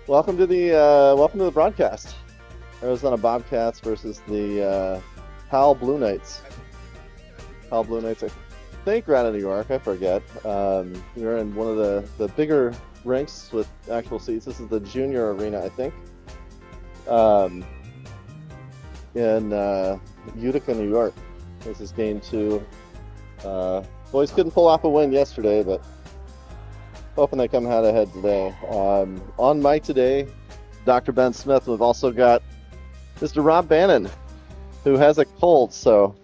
Welcome to the broadcast. Arizona Bobcats versus the Powell Blue Knights. Powell Blue Knights, I think, are out of New York. I forget. We're in one of the bigger rinks with actual seats. This is the junior arena, I think, in Utica, New York. This is game 2. Boys couldn't pull off a win yesterday, but hoping they come out ahead today. On mic today, Dr. Ben Smith. We've also got Mr. Rob Bannon, who has a cold, so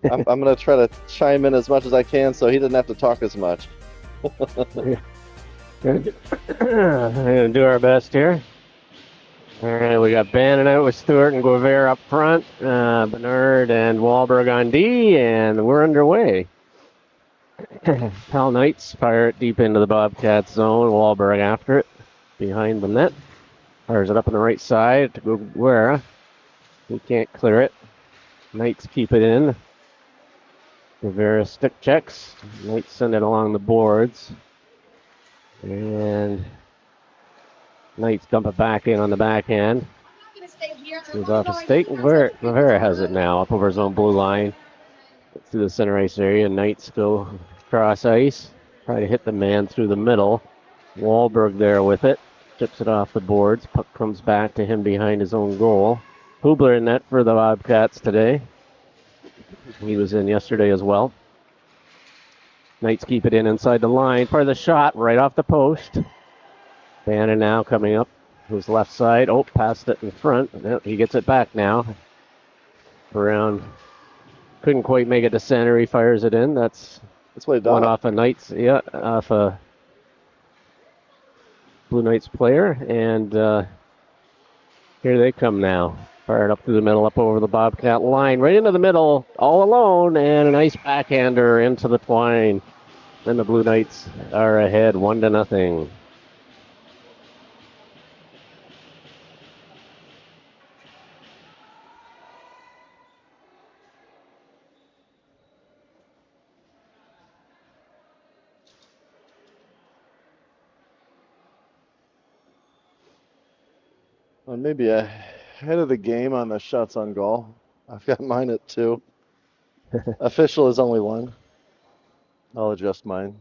I'm going to try to chime in as much as I can so he doesn't have to talk as much. We're going to do our best here. All right, we got Bannon out with Stewart and Guevara up front, Bernard and Wahlberg on D, and we're underway. Powell Knights fire it deep into the Bobcats zone. Wahlberg after it, behind the net. Fires it up on the right side to Guevara. He can't clear it. Knights keep it in. Guevara stick checks. Knights send it along the boards. And Knights dump it back in on the backhand. Moves off a stake. Guevara has it now up over his own blue line. Through the center ice area. Knights go cross ice. Try to hit the man through the middle. Wahlberg there with it. Chips it off the boards. Puck comes back to him behind his own goal. Hubler in net for the Bobcats today. He was in yesterday as well. Knights keep it in inside the line. Part of the shot right off the post. Bannon now coming up. Who's left side. Oh, passed it in front. He gets it back now. Around. Couldn't quite make it to center. He fires it in. That's what one off a Knights. Yeah, off a Blue Knights player. And here they come now. Fired up through the middle, up over the Bobcat line. Right into the middle, all alone. And a nice backhander into the twine. Then the Blue Knights are ahead 1-0. Well, maybe ahead of the game on the shots on goal. I've got mine at 2. Official is only 1. I'll adjust mine.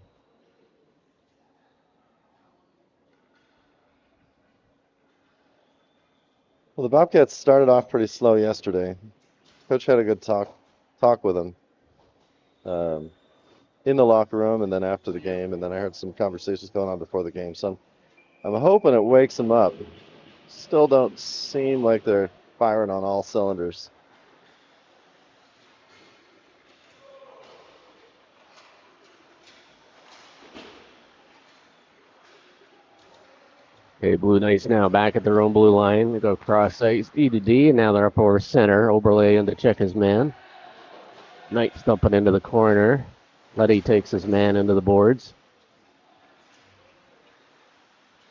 Well, the Bobcats started off pretty slow yesterday. Coach had a good talk with them in the locker room and then after the game, and then I heard some conversations going on before the game. So I'm hoping it wakes them up. Still don't seem like they're firing on all cylinders. Okay, Blue Knights now back at their own blue line. They go cross ice D to D, and now they're up over center. Oberle in to check his man. Knights dumping into the corner. Letty takes his man into the boards.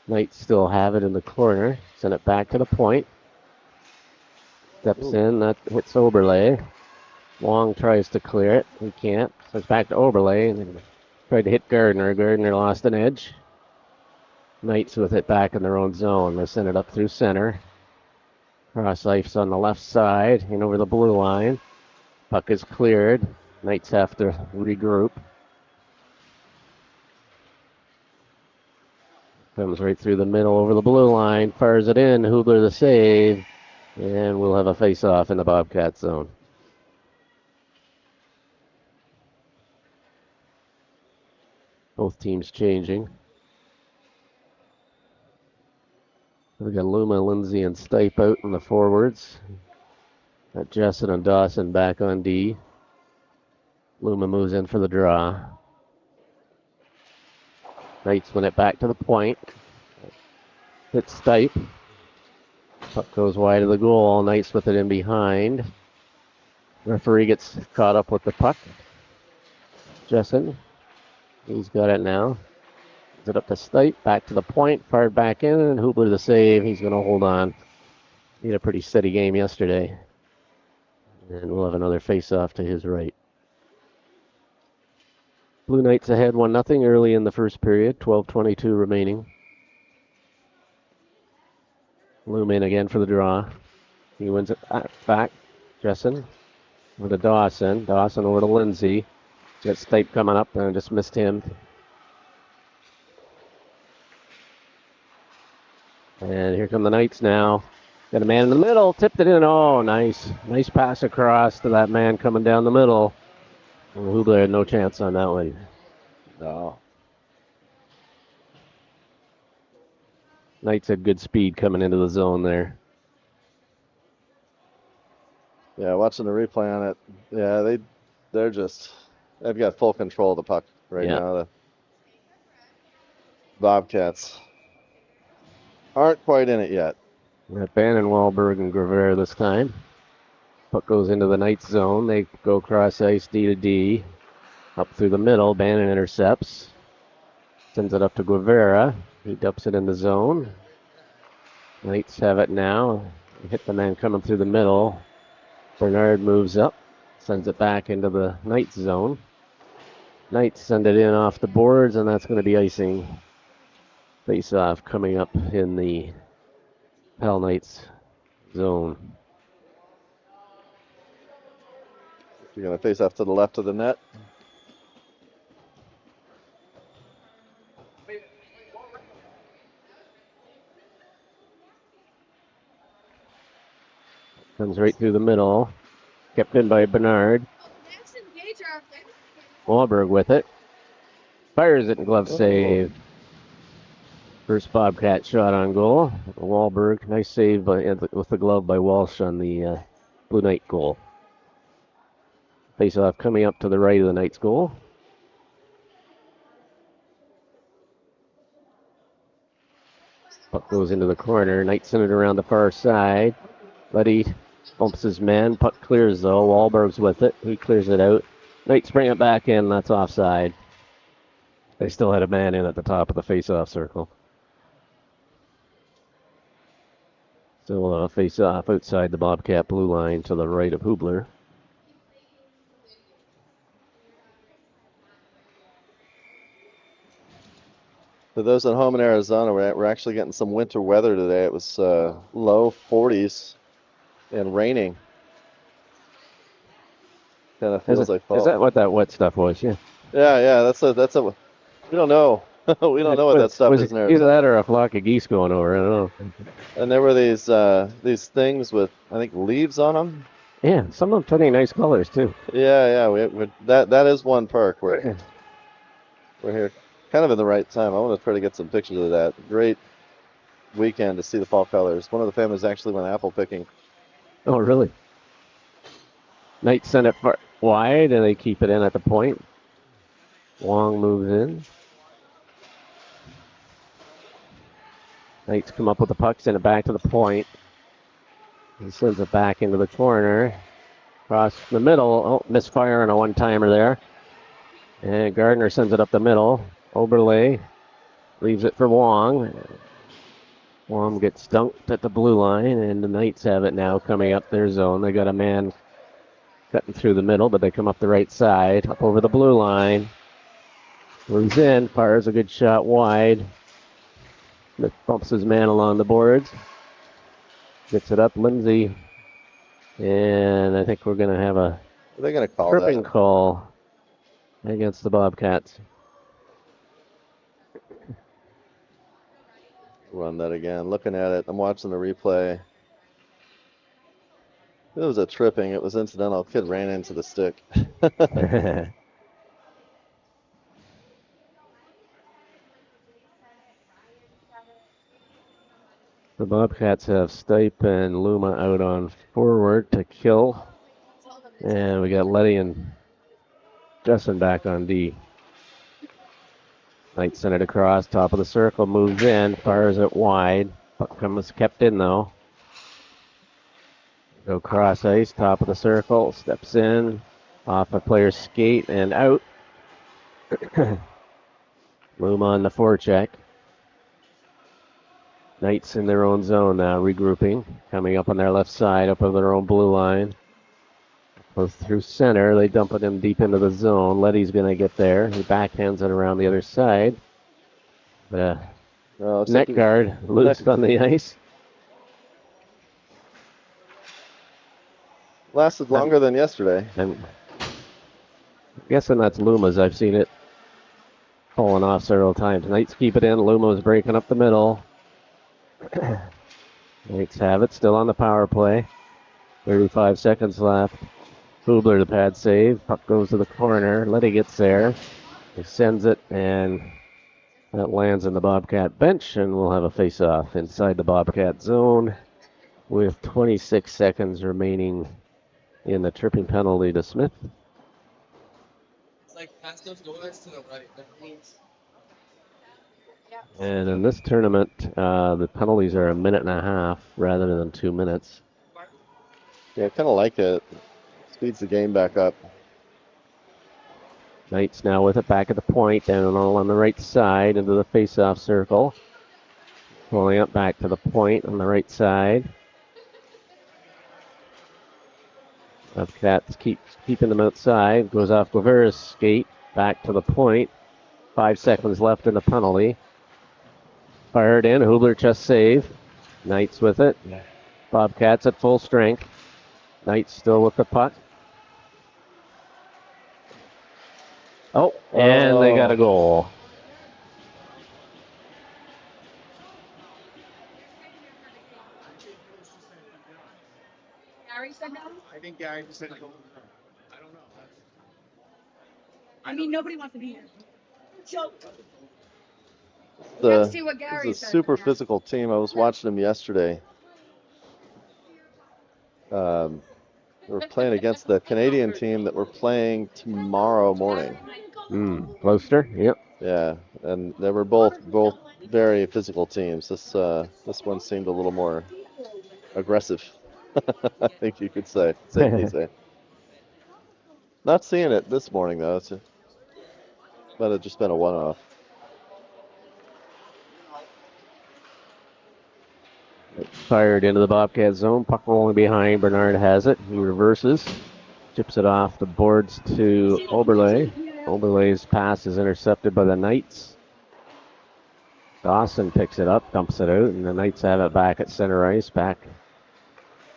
Knights still have it in the corner. Send it back to the point. Steps in, that hits Oberle. Long tries to clear it. He can't. So it's back to Oberle. And then tried to hit Gardner. Gardner lost an edge. Knights with it back in their own zone. They send it up through center. Cross ice on the left side and over the blue line. Puck is cleared. Knights have to regroup. Comes right through the middle over the blue line. Fires it in. Hubler the save. And we'll have a face-off in the Bobcat zone. Both teams changing. We got Luma, Lindsay, and Stipe out in the forwards. Got Jessen and Dawson back on D. Luma moves in for the draw. Knights win it back to the point. Hits Stipe. Puck goes wide of the goal. Knights with it in behind. Referee gets caught up with the puck. Jessen. He's got it now. It up to Stipe, back to the point, fired back in, and Hubler the save. He's going to hold on. He had a pretty steady game yesterday. And we'll have another face-off to his right. Blue Knights ahead 1-0 early in the first period, 12:22 remaining. Loom in again for the draw. He wins it back. Jessen over to Dawson. Dawson over to Lindsay. Got Stipe coming up and just missed him. And here come the Knights now. Got a man in the middle. Tipped it in. Oh, nice. Nice pass across to that man coming down the middle. Hubler had no chance on that one. No. Knights had good speed coming into the zone there. Yeah, watching the replay on it. Yeah, they've got full control of the puck right now. The Bobcats aren't quite in it yet. Got Bannon, Wahlberg, and Gravere this time. Puck goes into the Knights zone. They go cross ice D to D. Up through the middle. Bannon intercepts. Sends it up to Guevara. He dumps it in the zone. Knights have it now. Hit the man coming through the middle. Bernard moves up. Sends it back into the Knights zone. Knights send it in off the boards, and that's going to be icing. Face-off coming up in the Pal Knights zone. You're going to face off to the left of the net. Comes right through the middle. Kept in by Bernard. Wahlberg with it. Fires it in glove save. First Bobcat shot on goal. Wahlberg, nice save with the glove by Walsh on the Blue Knight goal. Face-off coming up to the right of the Knights goal. Puck goes into the corner. Knights send it around the far side. Letty bumps his man. Puck clears though. Wahlberg's with it. He clears it out. Knights bring it back in. That's offside. They still had a man in at the top of the face-off circle. Still a face-off outside the Bobcat blue line to the right of Hubler. For those at home in Arizona, we're actually getting some winter weather today. It was low 40s and raining. Kind of feels like fall. Is that what that wet stuff was? Yeah. Yeah. That's a. We don't know. We don't know what that stuff is in Arizona. Either that or a flock of geese going over. I don't know. And there were these things with, I think, leaves on them. Yeah, some of them pretty nice colors too. Yeah. That is one perk. We're here kind of in the right time. I want to try to get some pictures of that. Great weekend to see the fall colors. One of the families actually went apple picking. Oh, really? Knights send it far wide, and they keep it in at the point. Wong moves in. Knights come up with the puck, send it back to the point. He sends it back into the corner. Across the middle. Oh, misfire on a one-timer there. And Gardner sends it up the middle. Oberle leaves it for Wong. Wong gets dunked at the blue line, and the Knights have it now coming up their zone. They got a man cutting through the middle, but they come up the right side, up over the blue line. Moves in, fires a good shot wide. Bumps his man along the boards. Gets it up, Lindsay. And I think we're going to have a They're going to call tripping call against the Bobcats. Run that again. Looking at it, I'm watching the replay. It was a tripping. It was incidental. Kid ran into the stick. The Bobcats have Stipe and Luma out on forward to kill. And we got Letty and Justin back on D. Knights send it across, top of the circle, moves in, fires it wide. Puck comes kept in though. Go cross ice, top of the circle, steps in, off a player's skate and out. Luma on the forecheck. Knights in their own zone now, regrouping. Coming up on their left side, up over their own blue line. Goes through center, they dump it in deep into the zone. Letty's going to get there. He backhands it around the other side. Net guard loose on the ice. Lasted longer than yesterday. I'm guessing that's Luma's. I've seen it falling off several times. Knights keep it in. Luma's breaking up the middle. Knights have it. Still on the power play. 35 seconds left. Hubler, the pad save. Puck goes to the corner. Letty gets there. He sends it, and that lands in the Bobcat bench, and we'll have a face-off inside the Bobcat zone with 26 seconds remaining in the tripping penalty to Smith. And in this tournament, the penalties are a minute and a half rather than 2 minutes. Yeah, I kind of like it. Speeds the game back up. Knights now with it back at the point, down all on the right side into the face-off circle. Pulling up back to the point on the right side. Bobcats keeping them outside. Goes off Guevara's skate. Back to the point. 5 seconds left in the penalty. Fired in. Hubler just save. Knights with it. Bobcats at full strength. Knights still with the puck. Oh, and they got a goal. Gary said no? I think Gary just said no. I don't know. I mean, nobody wants to be here. It's see what Gary a says. super physical team. I was watching them yesterday. They were playing against the Canadian team that we're playing tomorrow morning. Gloucester, yep. Yeah, and they were both very physical teams. This one seemed a little more aggressive. I think you could safely say. Not seeing it this morning though. Might have just been a one-off. Fired into the Bobcat zone. Puck rolling behind. Bernard has it. He reverses. Chips it off the boards to Oberle. Oberle's pass is intercepted by the Knights. Dawson picks it up, dumps it out, and the Knights have it back at center ice.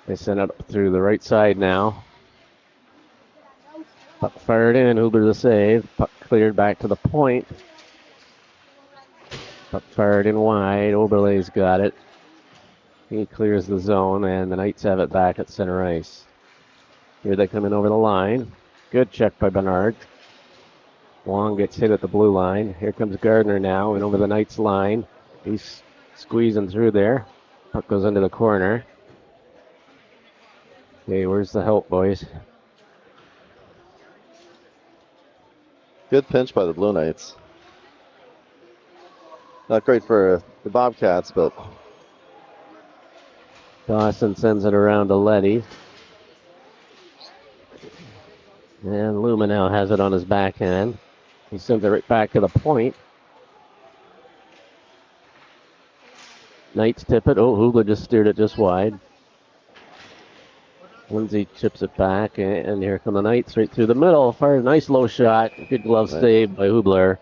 They send it up through the right side now. Puck fired in. Hubler the save. Puck cleared back to the point. Puck fired in wide. Oberle's got it. He clears the zone, and the Knights have it back at center ice. Here they come in over the line. Good check by Bernard. Wong gets hit at the blue line. Here comes Gardner now, and over the Knights line. He's squeezing through there. Puck goes into the corner. Okay, where's the help, boys? Good pinch by the Blue Knights. Not great for the Bobcats, but Dawson sends it around to Letty. And Luma now has it on his backhand. He sends it right back to the point. Knights tip it. Oh, Hubler just steered it just wide. Lindsay chips it back, and here come the Knights right through the middle. Fires a nice low shot. Good glove save by Hubler.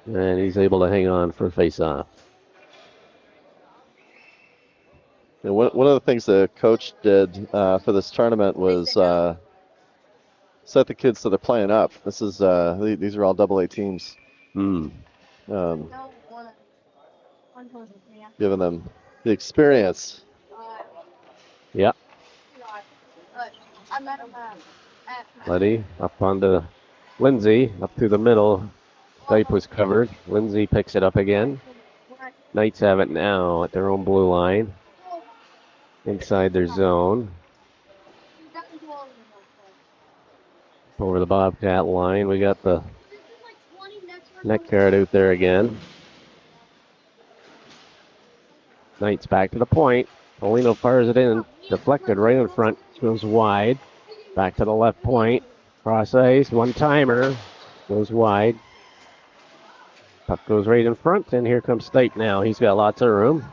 And he's able to hang on for face-off. you know, one of the things the coach did for this tournament was set the kids so they're playing up. This is these are all AA teams. Giving them the experience. Yep. Letty up onto Lindsay, up through the middle. Dype was covered. Lindsay picks it up again. Knights have it now at their own blue line. Inside their zone. Over the Bobcat line. We got the neck guard out there again. Knights back to the point. Polino fires it in. Deflected right in front. Goes wide. Back to the left point. Cross ice. One-timer. Goes wide. Puck goes right in front. And here comes Stipe now. He's got lots of room.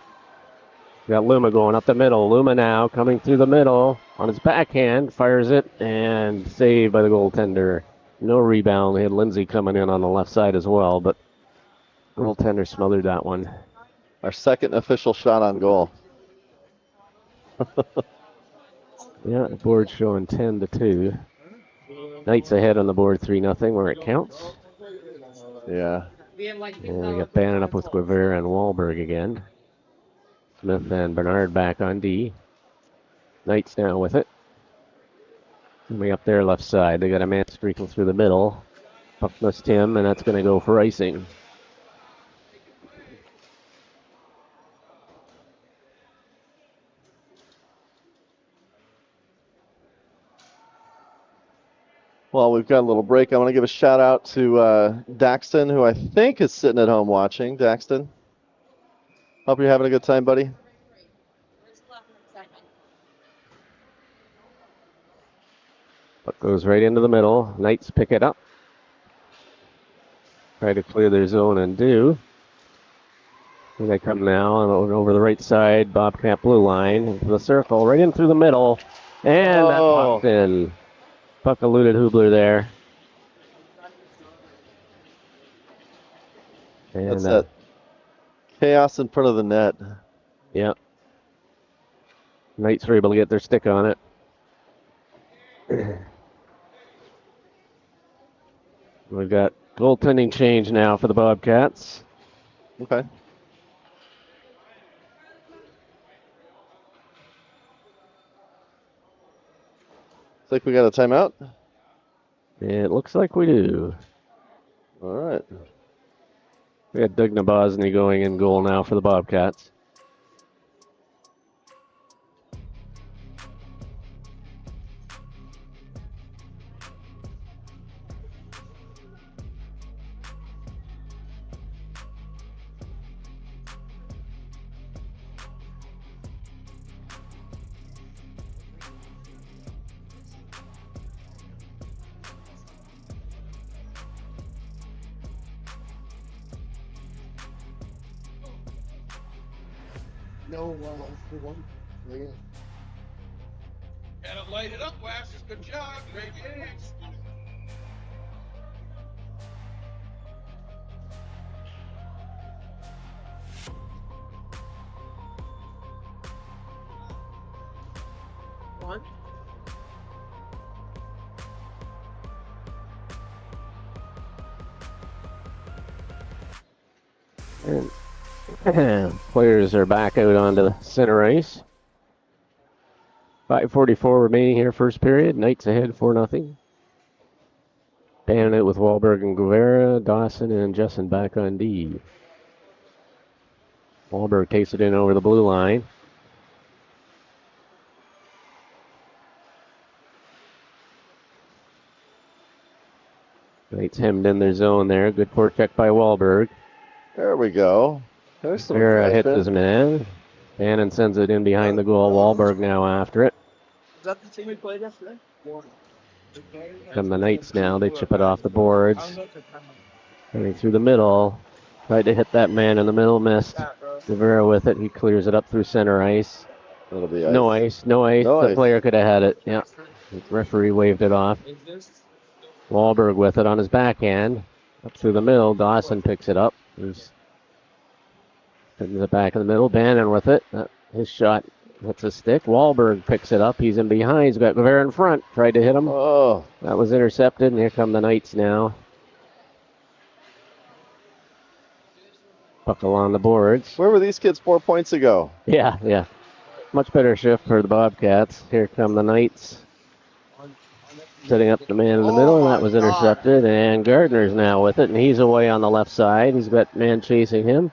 Got Luma going up the middle. Luma now coming through the middle on his backhand. Fires it and saved by the goaltender. No rebound. They had Lindsay coming in on the left side as well, but goaltender smothered that one. Our second official shot on goal. Yeah, the board's showing 10-2. Knights ahead on the board 3-0 where it counts. Yeah. And we got Bannon up with Guevara and Wahlberg again. Smith and Bernard back on D. Knights now with it. Coming up their left side. They got a man streaking through the middle. Puck missed him, and that's going to go for icing. Well, we've got a little break. I want to give a shout out to Daxton, who I think is sitting at home watching. Daxton, hope you're having a good time, buddy. Puck goes right into the middle. Knights pick it up. Try to clear their zone and do. Here they come now over the right side. Bobcat blue line into the circle, right in through the middle. And that popped in. Puck eluded Hubler there. And That's that chaos in front of the net. Yep. Knights were able to get their stick on it. We've got goaltending change now for the Bobcats. Okay. Looks like we got a timeout. It looks like we do. All right. We got Doug Nabozny going in goal now for the Bobcats. No, one. Gotta light it up, Wax. Good job. Great games. One. And players are back out onto the center ice. 5:44 remaining here, first period. Knights ahead 4-0. Bannon out with Wahlberg and Guevara. Dawson and Jessen back on D. Wahlberg takes it in over the blue line. Knights hemmed in their zone there. Good forecheck by Wahlberg. There we go. There's some Guevara hits his man. Bannon sends it in behind the goal. Wahlberg now after it. Is that the team we played yesterday? Come the Knights now. They chip it off the boards. Coming through the middle. Tried to hit that man in the middle. Missed. Guevara with it. He clears it up through center ice. That'll be ice. No ice. No ice. No The ice. player could have had it. Yeah. The referee waved it off. Wahlberg with it on his backhand. Up through the middle. Dawson picks it up. He's in the back of the middle. Bannon with it. His shot hits a stick. Wahlberg picks it up. He's in behind. He's got Guevara in front. Tried to hit him. Oh. That was intercepted, and here come the Knights now. Puck along the boards. Where were these kids 4 points ago? Yeah. Much better shift for the Bobcats. Here come the Knights. Setting up the man in the middle, and that was intercepted. And Gardner's now with it, and he's away on the left side. He's got man chasing him.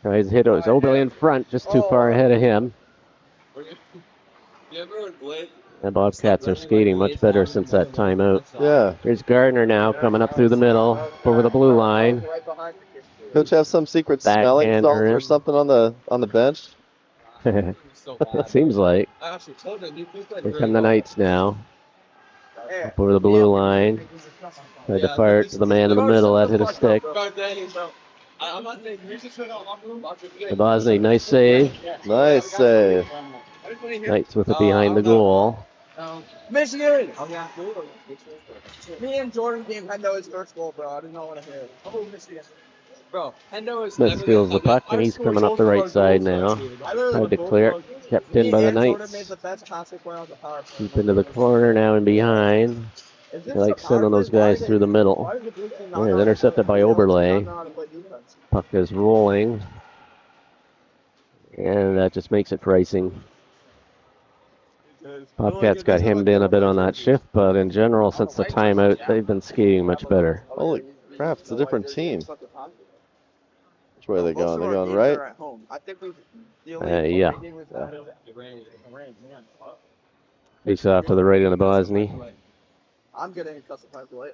Tries to hit it. Oberle in front, just too far ahead of him. The Bobcats are skating much better since that timeout. Yeah. Here's Gardner now coming up through the middle, over the blue line. Coach have some secret smelling Backhander salts in. or something on the bench? It seems like. Here come the Knights now. Up over the blue line. Tried to fire it to the man in the middle. That hit a stick. Bosny, nice save. Nice save. Knights with it behind the goal. Michigan! Me and Jordan game had his first goal, bro. I didn't know what to hear. Oh, Michigan. Smith steals the puck, and he's coming up the right side now. Tried to clear it. Kept in by the Knights. Deep into the corner now and behind. They like sending those guys through the middle. There, intercepted by Oberle. Puck is rolling. And that just makes it pricing. Bobcats got hemmed in a bit on that shift, but in general, since the timeout, they've been skating much better. Holy crap, it's a different team. Which way are they going? They're going right? Yeah. Face off to the right of the Bosny. I'm getting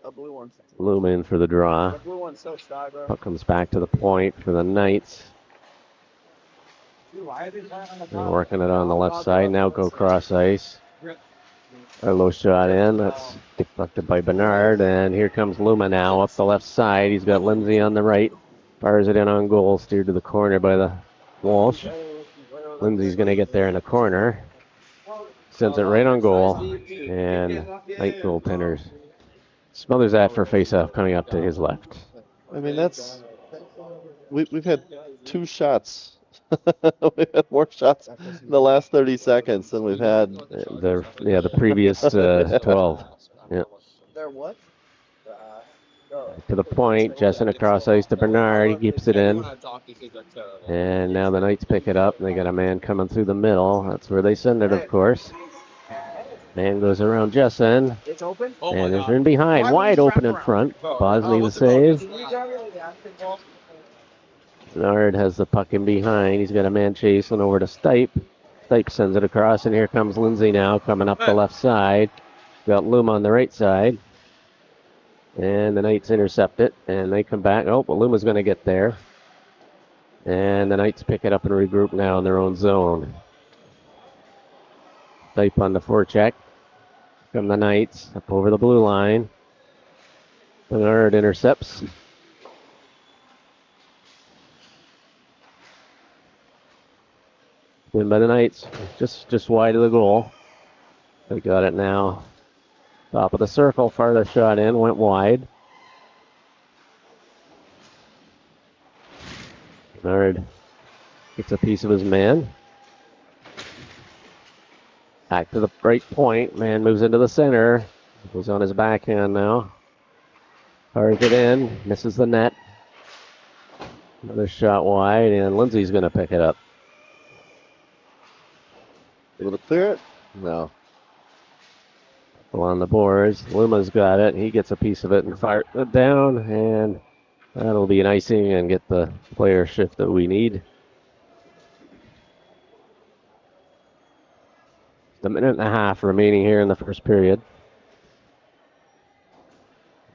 a blue one. Lumen for the draw. The blue one's so shy, bro. Puck comes back to the point for the Knights. They're working it on the left side. Now go cross ice. A low shot in. That's deflected by Bernard. And here comes Luma now up the left side. He's got Lindsay on the right. Fires it in on goal. Steered to the corner by the Walsh. Lindsay's going to get there in the corner. Sends it right on goal. And Knight goaltenders smothers that for faceoff coming up to his left. I mean, that's... We've had 2 shots. We've had more shots in the last 30 seconds than we've had. The previous 12. Yeah. They're what? To the point, Jessen across ice to Bernard. He keeps it in. And now the Knights pick it up. And they got a man coming through the middle. That's where they send it, of course. Man goes around Jessen. It's open? And there's in behind. Wide open in front. Bosny the save. Bernard has the puck in behind. He's got a man chasing over to Stipe. Stipe sends it across, and here comes Lindsay now coming up the left side. Got Luma on the right side. And the Knights intercept it, and they come back. Oh, but Luma's going to get there. And the Knights pick it up and regroup now in their own zone. Stipe on the forecheck from the Knights up over the blue line. Bernard intercepts. Win by the Knights, just wide of the goal. They got it now. Top of the circle, farther shot in, went wide. Bernard gets a piece of his man. Back to the right point, man moves into the center. Goes on his backhand now. Fires it in, misses the net. Another shot wide, and Lindsay's going to pick it up. Able to clear it? No. Well, on the boards, Luma's got it. He gets a piece of it and fires it down, and that'll be an icing and get the player shift that we need. A minute and a half remaining here in the first period.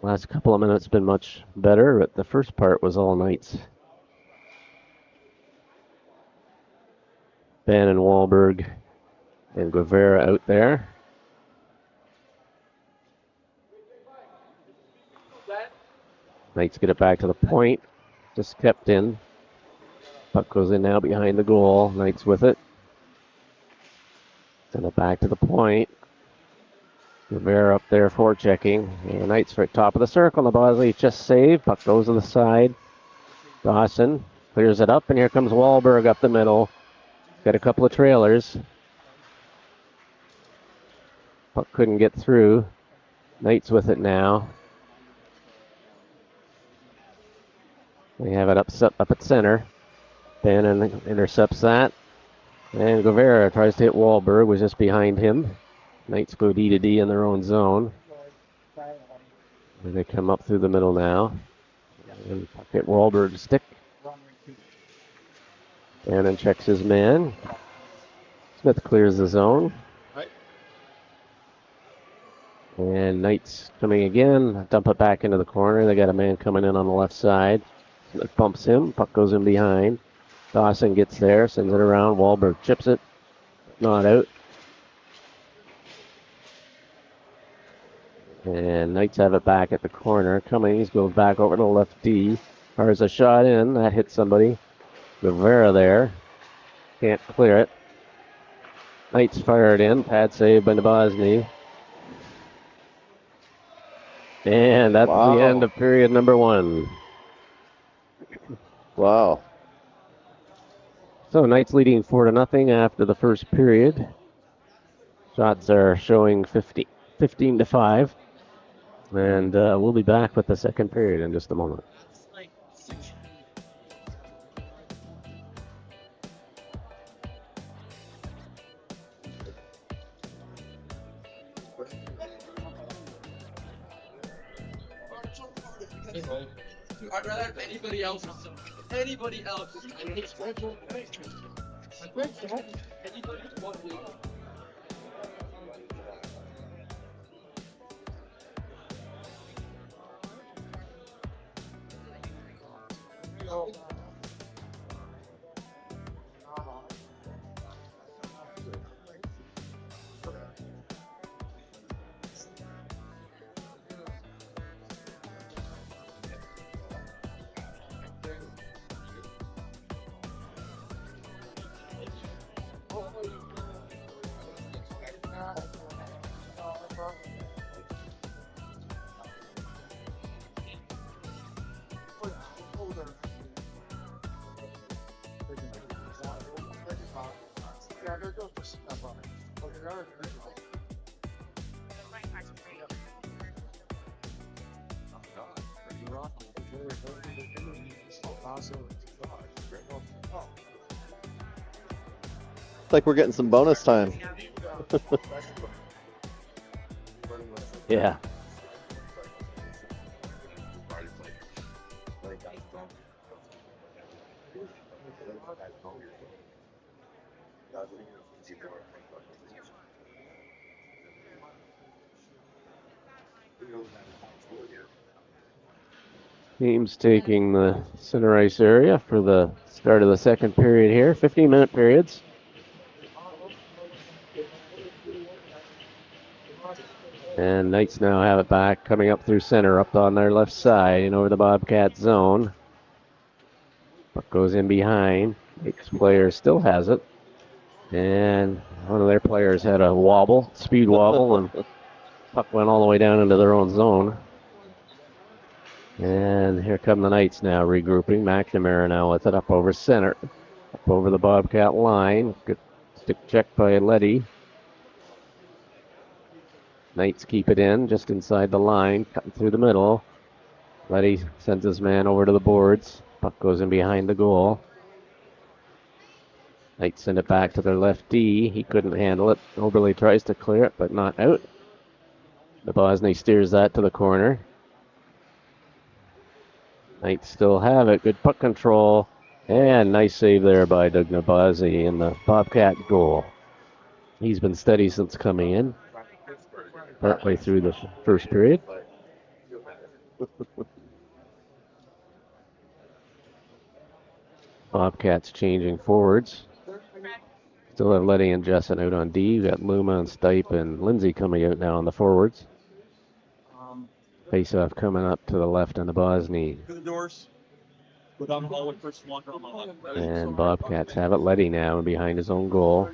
Last couple of minutes been much better, but the first part was all Knights. Ben and Wahlberg and Guevara out there. Knights get it back to the point. Just kept in. Puck goes in now behind the goal. Knights with it. Send it back to the point. Guevara up there forechecking. And the Knights for top of the circle. The Bosley just saved. Puck goes to the side. Dawson clears it up, and here comes Wahlberg up the middle. Got a couple of trailers. Puck couldn't get through. Knights with it now. They have it up at center. Ben intercepts that. And Guevara tries to hit Wahlberg, was just behind him. Knights go D to D in their own zone. And they come up through the middle now. And hit Wahlberg's stick. Bannon checks his man. Smith clears the zone. And Knights coming again. Dump it back into the corner. They got a man coming in on the left side. Smith pumps him. Puck goes in behind. Dawson gets there. Sends it around. Wahlberg chips it. Not out. And Knights have it back at the corner. Cummings goes back over to the left D. Fires a shot in. That hits somebody. Guevara there. Can't clear it. Knights fire it in. Pad save by Bosny. And that's the end of period number 1. Wow. So Knights leading 4-0 after the first period. Shots are showing 15-5. And we'll be back with the second period in just a moment. I'd rather have anybody else. Anybody else. It's like we're getting some bonus time. Yeah. Teams taking the center ice area for the start of the second period here. 15-minute periods. And Knights now have it back, coming up through center, up on their left side and over the Bobcat zone. Puck goes in behind. Knights player still has it. And one of their players had a wobble, speed wobble, and puck went all the way down into their own zone. And here come the Knights now regrouping. McNamara now with it up over center. Up over the Bobcat line. Good stick check by Letty. Knights keep it in just inside the line, cutting through the middle. Letty sends his man over to the boards. Puck goes in behind the goal. Knights send it back to their left D. He couldn't handle it. Oberle tries to clear it, but not out. Nabozny steers that to the corner. Knights still have it. Good puck control. And nice save there by Doug Nabozny in the Bobcat goal. He's been steady since coming in. Partway through the first period. Bobcats changing forwards. Still have Letty and Jessen out on D. We've got Luma and Stipe and Lindsay coming out now on the forwards. Face-off coming up to the left on the Bosny. And Bobcats have it. Letty now behind his own goal.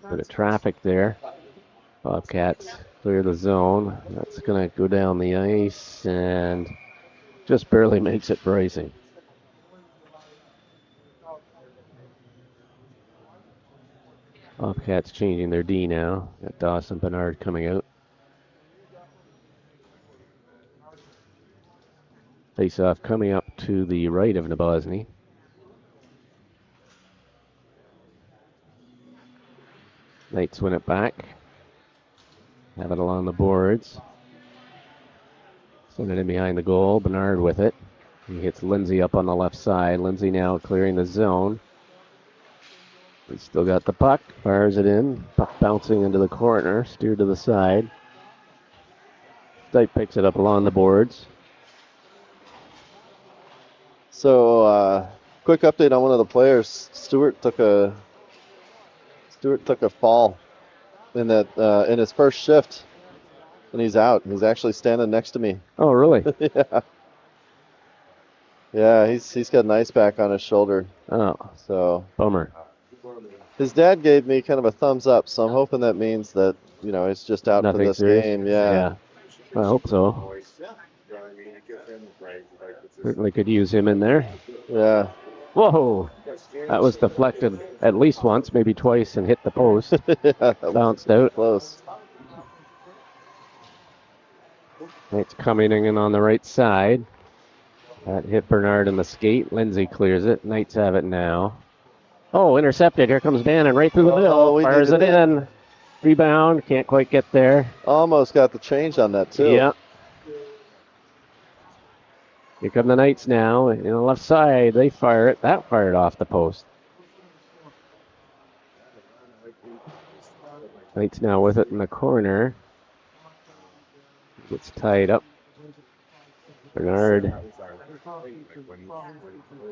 Bit of traffic there. Bobcats clear the zone. That's going to go down the ice and just barely makes it for icing. Bobcats changing their D now. Got Dawson Bernard coming out. Face-off coming up to the right of Nabozny. Knights win it back. Have it along the boards. Send it in behind the goal. Bernard with it. He hits Lindsay up on the left side. Lindsay now clearing the zone. He's still got the puck. Fires it in. Puck bouncing into the corner. Steered to the side. Stipe picks it up along the boards. So, quick update on one of the players. Stewart took a fall in that in his first shift, and he's out. He's actually standing next to me. Oh, really? Yeah. Yeah, he's got an ice pack on his shoulder. Oh, So bummer. his dad gave me kind of a thumbs up, so I'm hoping that means that he's just out Nothing for this serious? game. Yeah. I hope so. Certainly could use him in there. Yeah. Whoa! That was deflected at least once, maybe twice, and hit the post. Yeah, that was Bounced out. close. It's coming in on the right side. That hit Bernard in the skate. Lindsay clears it. Knights have it now. Oh, intercepted. Here comes Bannon right through the middle. we Fires it needed it. in. Rebound. Can't quite get there. Almost got the change on that, too. Yeah. Here come the Knights now. In the left side, they fire it. That fired off the post. Knights now with it in the corner. Gets tied up. Bernard.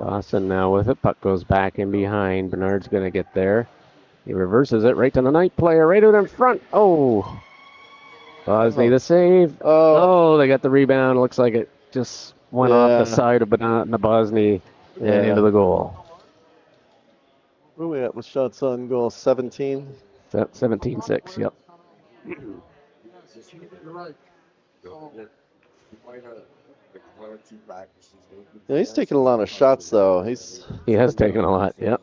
Dawson now with it. Puck goes back in behind. Bernard's going to get there. He reverses it right to the Knight player. Right out in front. Oh. Bosney the save. Oh, they got the rebound. Looks like it just went off the side of Bosney and into the goal. Where are we at with shots on goal? 17? 17-6, yep. Yeah, he's taking a lot of shots, though. He has taken a lot, yep.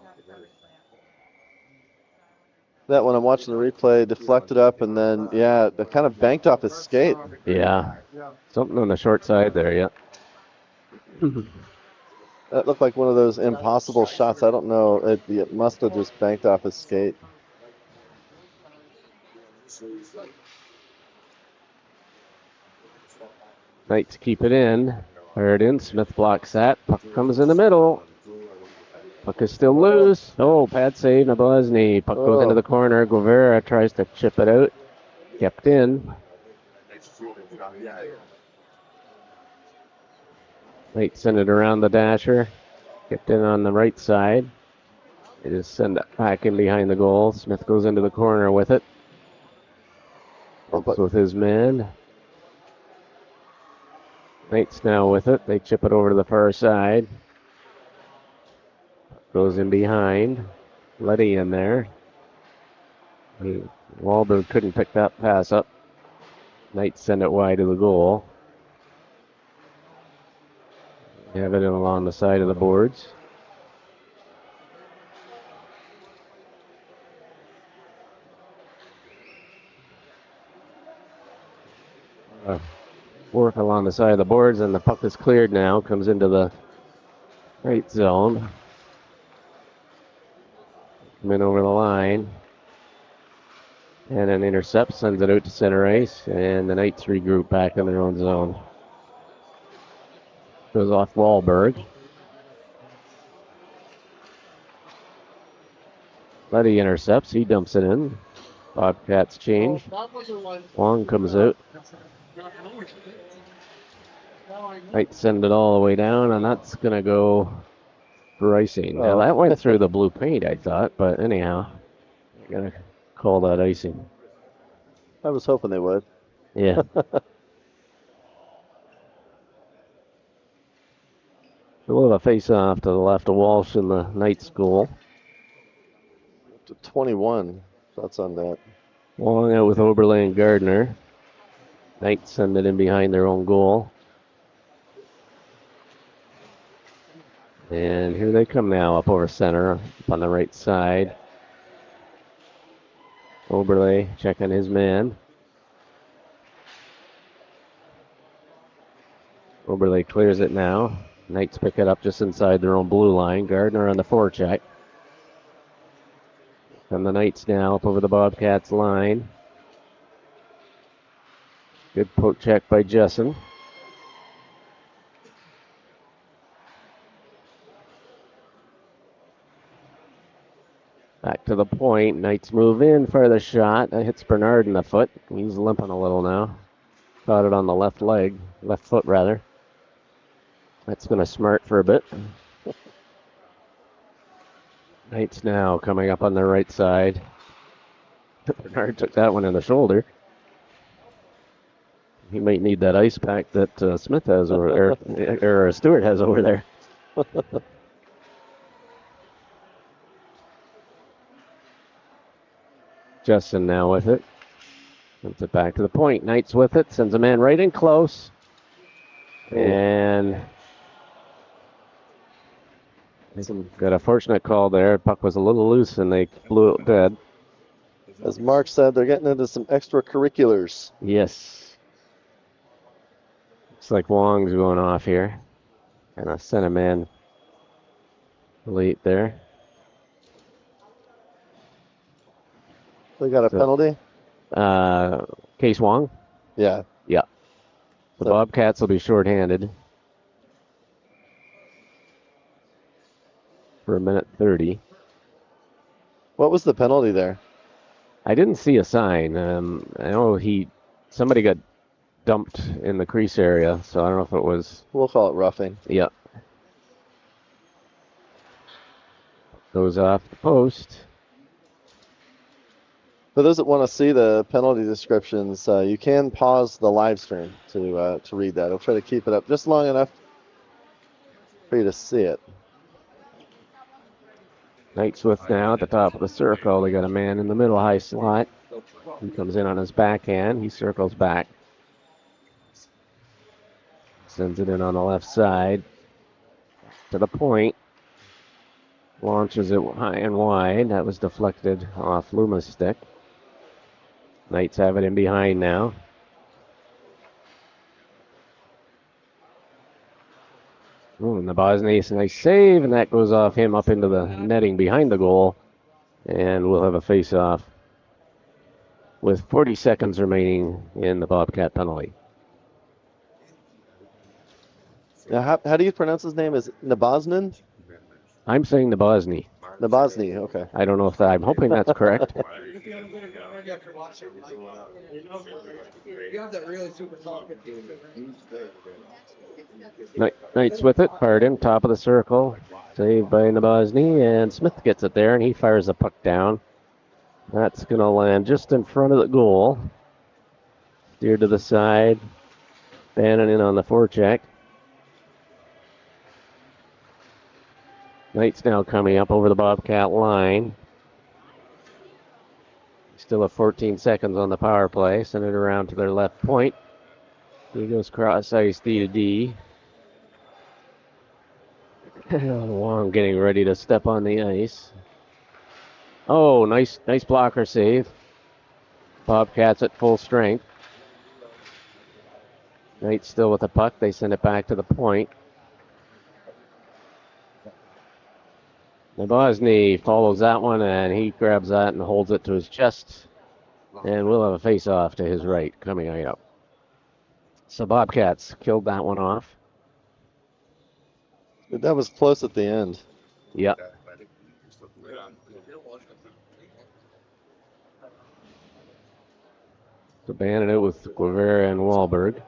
That one I'm watching the replay, deflected up, and then, yeah, it kind of banked off his skate. Yeah. Something on the short side there, yeah. That looked like one of those impossible shots. I don't know. It must have just banked off his skate. Knights keep it in. Fire it in. Smith blocks that. Puck comes in the middle. Puck is still loose. Oh, pad save, Nabozny. Puck goes into the corner. Guevara tries to chip it out. Kept in. Knights send it around the dasher. Kept in on the right side. They just send it back in behind the goal. Smith goes into the corner with it. Bumps with his man. Knights now with it. They chip it over to the far side. Goes in behind. Letty in there. Wahlberg couldn't pick that pass up. Knights send it wide to the goal. Have it along the side of the boards. Work along the side of the boards, and the puck is cleared now. Comes into the right zone. Come in over the line. And an intercept, sends it out to center ice, and the Knights regroup back in their own zone. Goes off Wahlberg. Letty intercepts, he dumps it in. Bobcats change. Wong comes out. Knights send it all the way down, and that's going to go for icing. Now, that went through the blue paint, I thought, but anyhow, I'm going to call that icing. I was hoping they would. Yeah. We'll have a face-off to the left of Walsh in the Knights goal. To 21. That's on that. Wong out with Oberle and Gardner. Knights send it in behind their own goal. And here they come now up over center, up on the right side. Oberle checking his man. Oberle clears it now. Knights pick it up just inside their own blue line. Gardner on the forecheck. And the Knights now up over the Bobcats line. Good poke check by Jessen. Back to the point. Knights move in for the shot. That hits Bernard in the foot. He's limping a little now. Caught it on the left leg. Left foot, rather. That's going to smart for a bit. Knights now coming up on the right side. Bernard took that one in the shoulder. He might need that ice pack that Smith has over there, or Stewart has over there. Justin now with it. Sends it back to the point. Knights with it. Sends a man right in close. And Got a fortunate call there. Puck was a little loose and they blew it dead. As Mark said, they're getting into some extracurriculars. Yes. Looks like Wong's going off here. And I sent him in late there. They got a penalty? Case Wong? Yeah. Yeah. The So- Bobcats will be shorthanded for a minute 30. What was the penalty there? I didn't see a sign. I know somebody got dumped in the crease area, so I don't know if it was. We'll call it roughing. Yeah. Goes off the post. For those that want to see the penalty descriptions, you can pause the live stream to read that. I'll try to keep it up just long enough for you to see it. Knightsworth now at the top of the circle. They got a man in the middle high slot. He comes in on his backhand. He circles back. Sends it in on the left side to the point. Launches it high and wide. That was deflected off Luma's stick. Knights have it in behind now. Ooh, and the Bosniaks, nice save, and that goes off him up into the netting behind the goal. And we'll have a face-off with 40 seconds remaining in the Bobcat penalty. Now, how do you pronounce his name? Is it Naboznin? I'm saying the Bosny. Nabozny, okay. I don't know if I'm hoping that's correct. You have that really super talk. Knights with it, fired in, top of the circle. Saved by Nabozny, and Smith gets it there, and he fires the puck down. That's going to land just in front of the goal. Steered to the side. Bannon in on the forecheck. Knights now coming up over the Bobcat line. Still have 14 seconds on the power play. Send it around to their left point. He goes cross ice D to D. Wong getting ready to step on the ice. Oh, nice blocker save. Bobcats at full strength. Knights still with the puck. They send it back to the point. Nabozny follows that one, and he grabs that and holds it to his chest. And we'll have a face-off to his right coming out. So Bobcats killed that one off. That was close at the end. Yep. So banding it with Guevara and Wahlberg.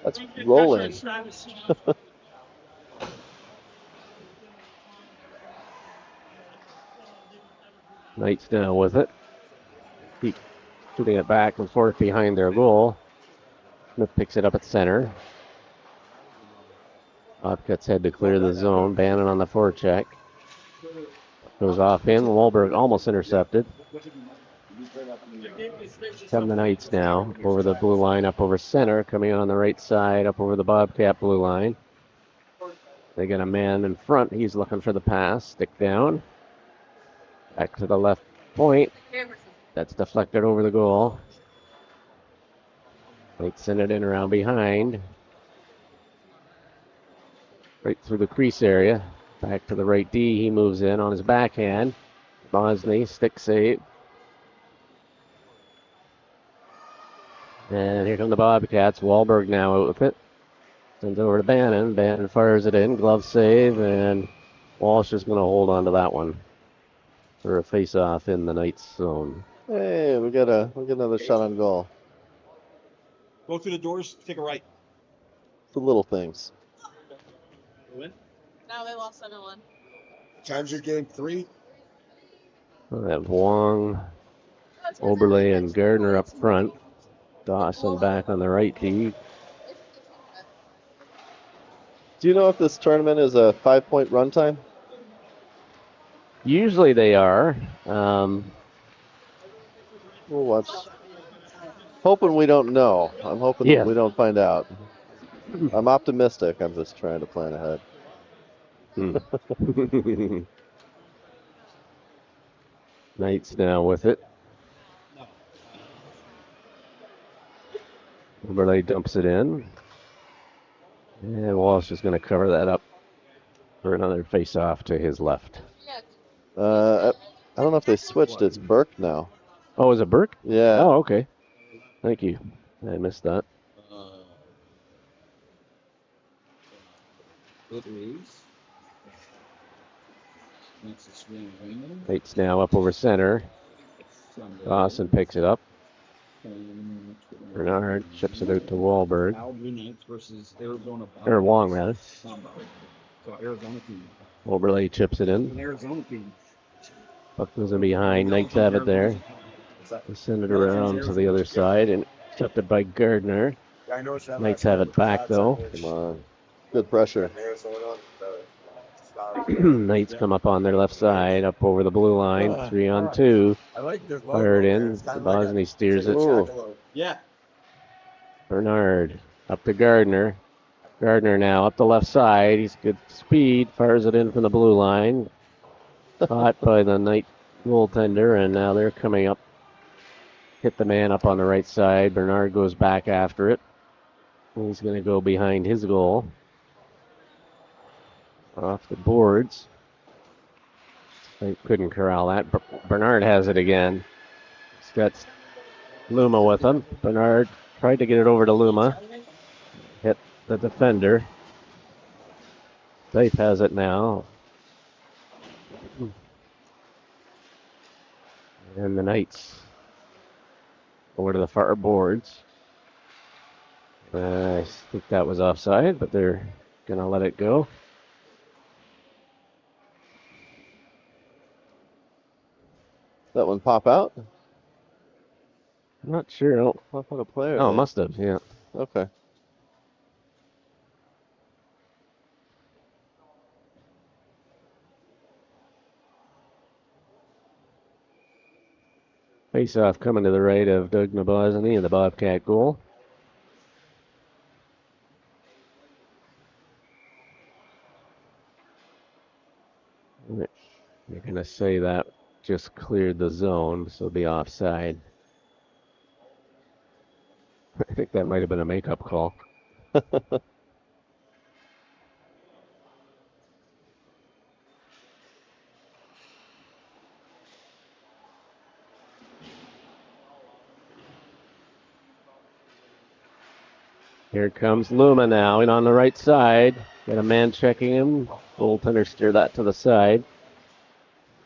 That's rolling. Knights now with it. Keep shooting it back and forth behind their goal. Smith picks it up at center. Bobcats head to clear the zone. Bannon on the forecheck. Goes off in. Wahlberg almost intercepted. Come the Knights now. Over the blue line, up over center. Coming on the right side, up over the Bobcat blue line. They got a man in front. He's looking for the pass. Stick down. Back to the left point. That's deflected over the goal. Knights send it in around behind. Right through the crease area. Back to the right D. He moves in on his backhand. Bosny, stick save. And here come the Bobcats. Wahlberg now out with it. Sends it over to Bannon. Bannon fires it in. Glove save. And Walsh is going to hold on to that one for a face-off in the Knights zone. Hey, we get another shot on goal. Go through the doors, take a right. The little things. No, they lost 7-1. Times your game 3. We'll have Wong, Oberle, and Gardner up front. Dawson back on the right D. Do you know if this tournament is a 5-point run time? Usually they are. We'll watch. hoping we don't know. I'm hoping Yes. we don't find out. I'm optimistic. I'm just trying to plan ahead. Knights now with it. Overlay dumps it in. And Walsh is going to cover that up for another face-off to his left. I don't know if they switched. It's Burke now. Oh, is it Burke? Yeah. Oh, okay. Thank you. I missed that. It is. Makes a swing wing. Knights now up over center. Dawson picks it up. Bernard chips it out to Wahlberg. Calgary Knights versus Arizona. Or Wong, rather. So Arizona team. Overlay chips it An in. Arizona team. Puck goes in behind. Knights have it there. They send it around to the other side and accepted by Gardner. Knights have it back though. Come on. Good pressure. Knights come up on their left side, up over the blue line. 3-on-2. Fired in. Bosny steers it. Yeah. Bernard up to Gardner. Gardner now up the left side. He's good speed. Fires it in from the blue line. Caught by the Knight goaltender, and now they're coming up. Hit the man up on the right side. Bernard goes back after it. He's going to go behind his goal. Off the boards. They couldn't corral that. Bernard has it again. He's got Luma with him. Bernard tried to get it over to Luma. Hit the defender. Safe has it now. And the Knights over to the far boards. I think that was offside, but they're going to let it go. That one pop out? I'm not sure. Pop out a player. Oh, did. must have, yeah. Okay. Face-off coming to the right of Doug Nabozny in the Bobcat goal. You're going to say that just cleared the zone, so it'll be offside. I think that might have been a makeup call. Here comes Luma now, and on the right side. Got a man checking him. Goaltender steer that to the side.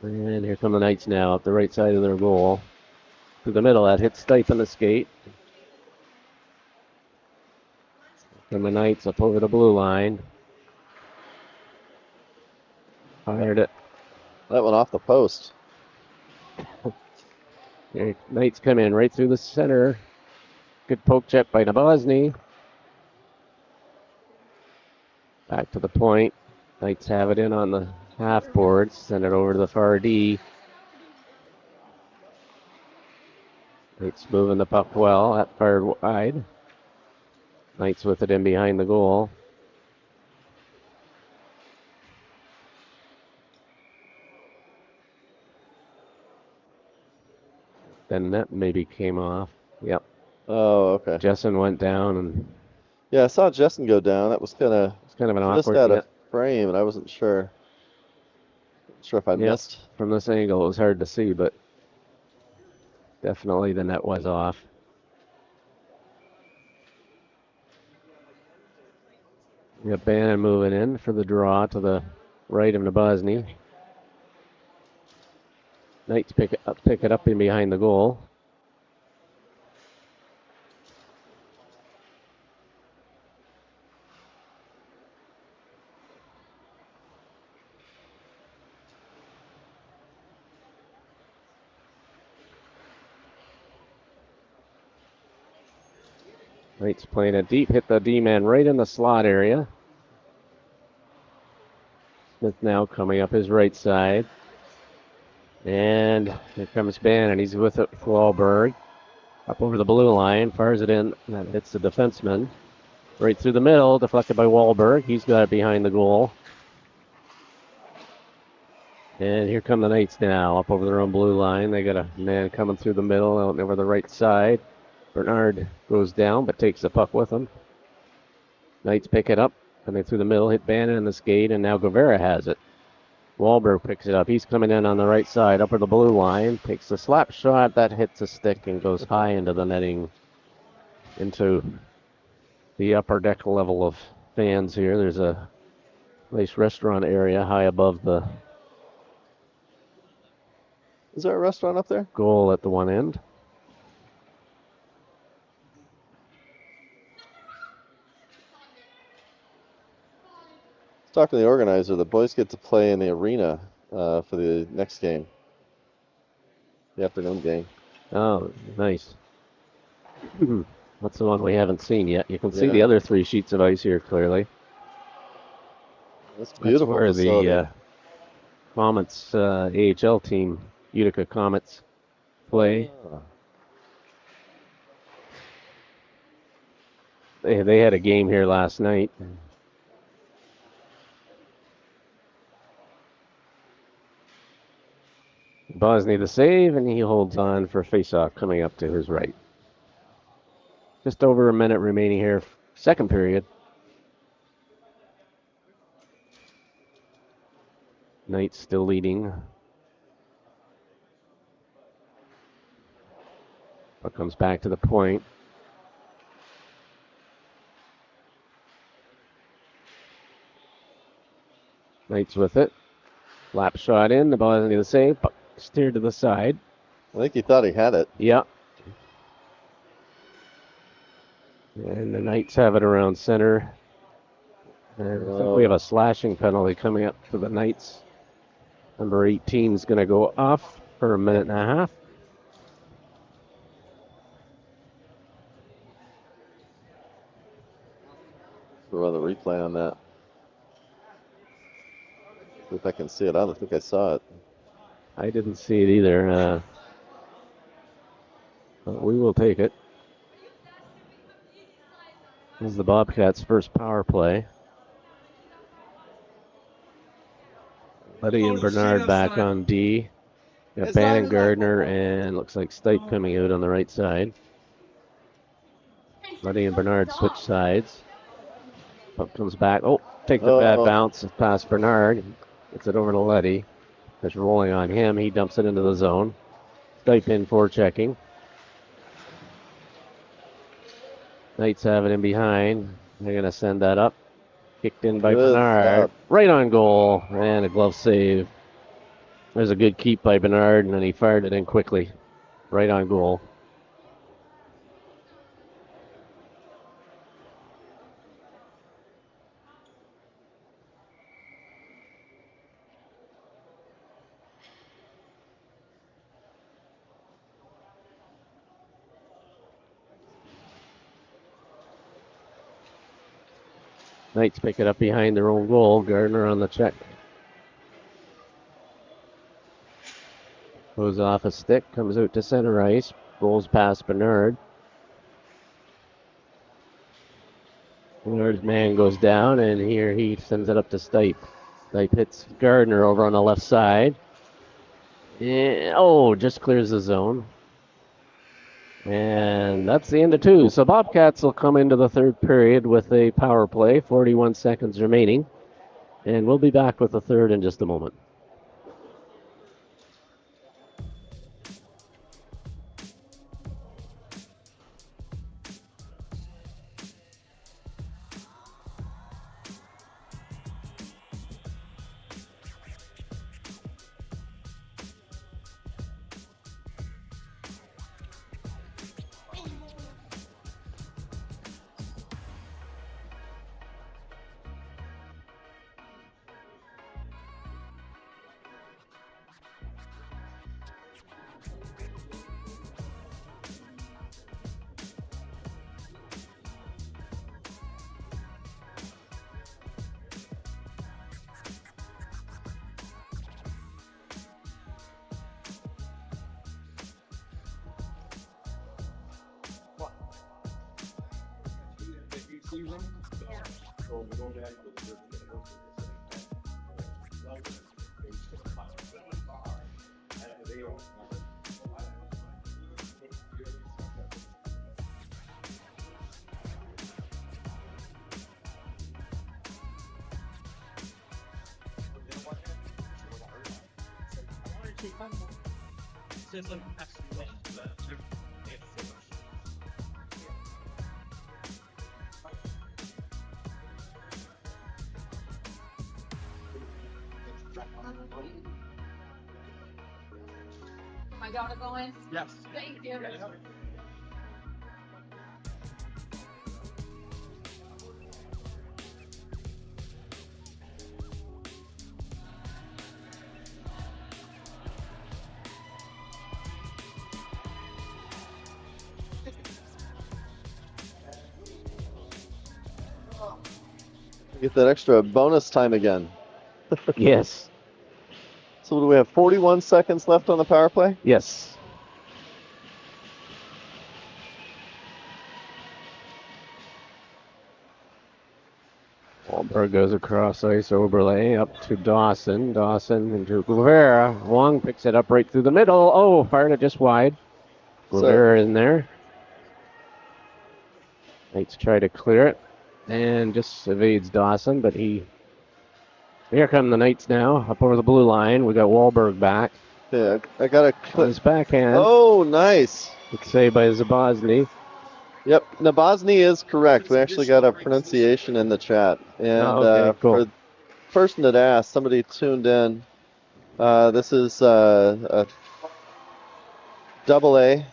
And here come the Knights now, up the right side of their goal. Through the middle, that hits Stipe in the skate. And the Knights up over the blue line. Fired it. That went off the post. Here, Knights come in right through the center. Good poke check by Nabozny. Back to the point. Knights have it in on the half boards. Send it over to the far D. Knights moving the puck well. That fired wide. Knights with it in behind the goal. Then that maybe came off. Yep. Oh, okay. Jessen went down, and Yeah, I saw Justin go down. That was kind of it's kind of an just awkward. out Yeah. of frame, and I wasn't sure. Not sure if I Yep. missed. From this angle, it was hard to see, but definitely the net was off. We got Bannon moving in for the draw to the right of Nabozny. Knights pick it up in behind the goal. Knights playing it deep, hit the D-man right in the slot area. Smith now coming up his right side. And here comes Bannon. He's with it, Wahlberg. Up over the blue line, fires it in. That hits the defenseman. Right through the middle, deflected by Wahlberg. He's got it behind the goal. And here come the Knights now, up over their own blue line. They got a man coming through the middle, out over the right side. Bernard goes down, but takes the puck with him. Knights pick it up, coming through the middle, hit Bannon in the skate, and now Guevara has it. Wahlberg picks it up. He's coming in on the right side, up over the blue line. Takes the slap shot, that hits a stick and goes high into the netting, into the upper deck level of fans here. There's a nice restaurant area high above the Is there a restaurant up there? goal at the one end. Talking to the organizer, the boys get to play in the arena for the next game, the afternoon game. Oh, nice. That's the one we haven't seen yet. You can see Yeah. the other 3 sheets of ice here clearly. That's beautiful. That's where facility. the Comets AHL team, Utica Comets, play. Ah. They had a game here last night. Bosny the save, and he holds on for faceoff coming up to his right. Just over a minute remaining here, second period. Knights still leading. But comes back to the point. Knights with it. Lap shot in, the Bosny the save, puck steered to the side. I think he thought he had it. Yeah. And the Knights have it around center. And I think we have a slashing penalty coming up for the Knights. Number 18 is going to go off for a minute and a half. We'll run the replay on that. See if I can see it. I don't think I saw it. I didn't see it either. But we will take it. This is the Bobcats' first power play. Buddy and Bernard back on D. Got Bannon Gardner and looks like Stipe coming out on the right side. Buddy and Bernard switch sides. Puck comes back. Oh, take the bad bounce past Bernard. Gets it over to Letty. It's rolling on him. He dumps it into the zone. Stipe in for checking. Knights have it in behind. They're going to send that up. Kicked in by Bernard. Right on goal. And a glove save. There's a good keep by Bernard, and then he fired it in quickly. Right on goal. Knights pick it up behind their own goal. Gardner on the check. Goes off a stick, comes out to center ice, rolls past Bernard. Bernard's man goes down, and here he sends it up to Stipe. Stipe hits Gardner over on the left side. And, just clears the zone. And that's the end of 2. So Bobcats will come into the third period with a power play, 41 seconds remaining. And we'll be back with the third in just a moment. My daughter going? Yes. Thank you. Get that extra bonus time again. Yes. So do we have 41 seconds left on the power play? Yes. Wahlberg goes across ice, overlay up to Dawson. Dawson into Guevara. Wong picks it up right through the middle. Oh, fired it just wide. Guevara in there. Knights try to clear it and just evades Dawson, but he. Here come the Knights now, up over the blue line. We got Wahlberg back. Yeah, I got a On his backhand. Oh, nice. It's saved by Zabozny. Yep, Nabozny is correct. We actually got a pronunciation in the chat. And okay, cool. for person that asked, somebody tuned in. This is a double A.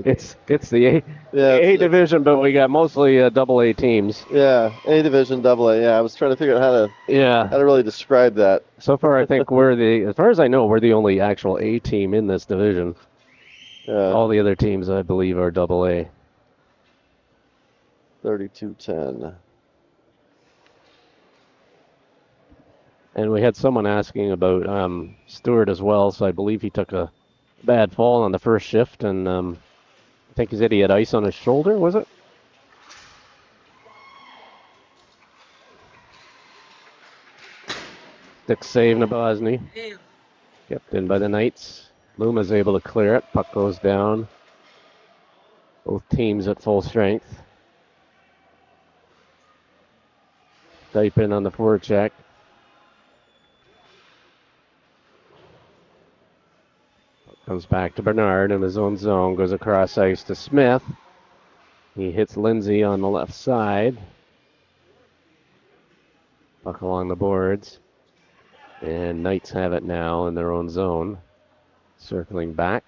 It's the A division, but we got mostly double A teams. Yeah, A division, double A. Yeah, I was trying to figure out how to really describe that. So far, I think as far as I know, we're the only actual A team in this division. All the other teams, I believe, are double A. 32-10. And we had someone asking about Stewart as well, so I believe he took a bad fall on the first shift, and I think he said he had ice on his shoulder, was it? Stick save Nabozny. Kept in by the Knights. Luma's able to clear it. Puck goes down. Both teams at full strength. Type in on the forecheck. Comes back to Bernard in his own zone. Goes across ice to Smith. He hits Lindsay on the left side. Puck along the boards. And Knights have it now in their own zone. Circling back.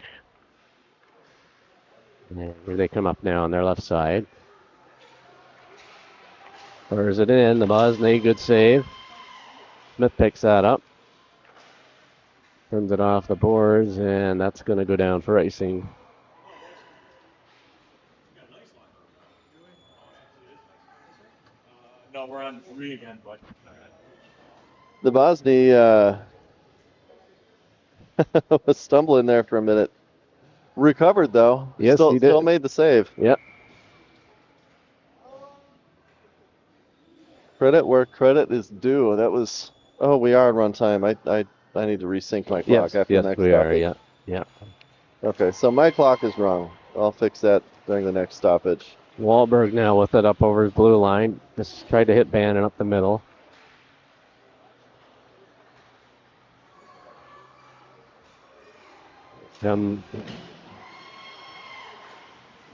And here they come up now on their left side. Fires it in. The Bosney, good save. Smith picks that up. Turns it off the boards, and that's going to go down for icing. No, we're on 3 again, but. The Bosney was stumbling there for a minute. Recovered, though. Yes, he did. Still made the save. Yep. Credit where credit is due. That was... Oh, we are on runtime. I need to resync my clock after the next we stoppage. are, yeah. Okay, so my clock is wrong. I'll fix that during the next stoppage. Wahlberg now with it up over his blue line. Just tried to hit Bannon up the middle.